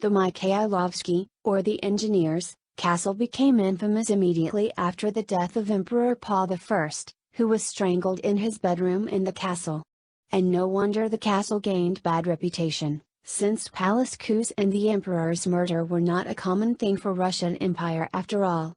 The Mikhailovsky, or the Engineers, castle became infamous immediately after the death of Emperor Paul I, who was strangled in his bedroom in the castle. And no wonder the castle gained bad reputation, since palace coups and the emperor's murder were not a common thing for Russian Empire after all.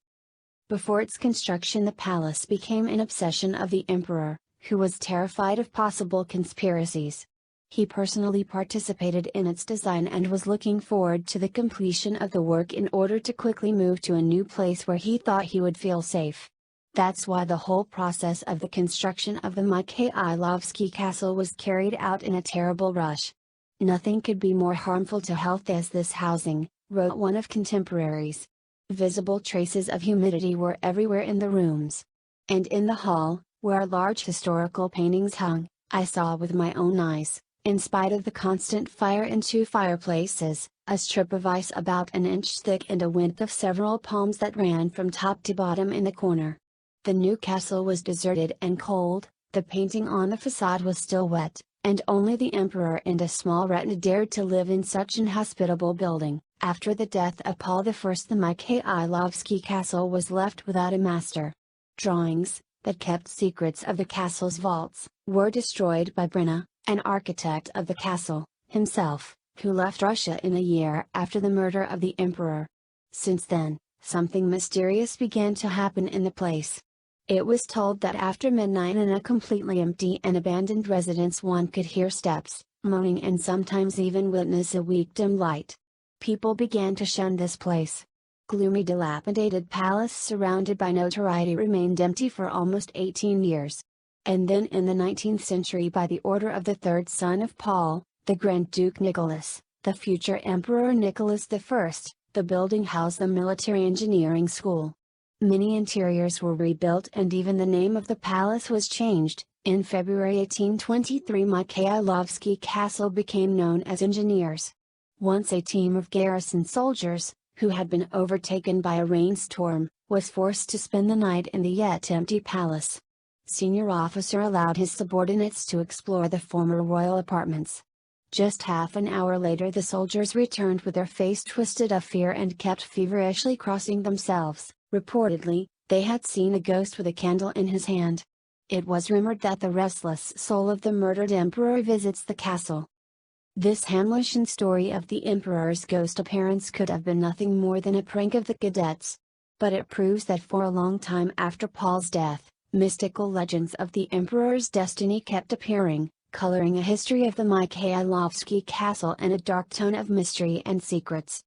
Before its construction, the palace became an obsession of the emperor, who was terrified of possible conspiracies. He personally participated in its design and was looking forward to the completion of the work in order to quickly move to a new place where he thought he would feel safe. That's why the whole process of the construction of the Mikhailovsky castle was carried out in a terrible rush. "Nothing could be more harmful to health as this housing," wrote one of contemporaries. Visible traces of humidity were everywhere in the rooms. And in the hall, where large historical paintings hung, I saw with my own eyes, in spite of the constant fire in two fireplaces, a strip of ice about an inch thick and a width of several palms that ran from top to bottom in the corner. The new castle was deserted and cold, the painting on the facade was still wet, and only the emperor and a small retinue dared to live in such an hospitable building. After the death of Paul I, the Mikhailovsky castle was left without a master. Drawings, that kept secrets of the castle's vaults, were destroyed by Brina, an architect of the castle, himself, who left Russia in a year after the murder of the emperor. Since then, something mysterious began to happen in the place. It was told that after midnight in a completely empty and abandoned residence one could hear steps, moaning, and sometimes even witness a weak dim light. People began to shun this place. Gloomy dilapidated palace surrounded by notoriety remained empty for almost 18 years. And then in the 19th century, by the order of the third son of Paul, the Grand Duke Nicholas, the future Emperor Nicholas I, the building housed the military engineering school. Many interiors were rebuilt and even the name of the palace was changed. In February 1823, Mikhailovsky Castle became known as Engineers. Once a team of garrison soldiers, who had been overtaken by a rainstorm, was forced to spend the night in the yet empty palace. Senior officer allowed his subordinates to explore the former royal apartments. Just half an hour later the soldiers returned with their face twisted of fear and kept feverishly crossing themselves. Reportedly, they had seen a ghost with a candle in his hand. It was rumored that the restless soul of the murdered emperor visits the castle. This Hamletian story of the emperor's ghost appearance could have been nothing more than a prank of the cadets. But it proves that for a long time after Paul's death, mystical legends of the emperor's destiny kept appearing, coloring a history of the Mikhailovsky castle in a dark tone of mystery and secrets.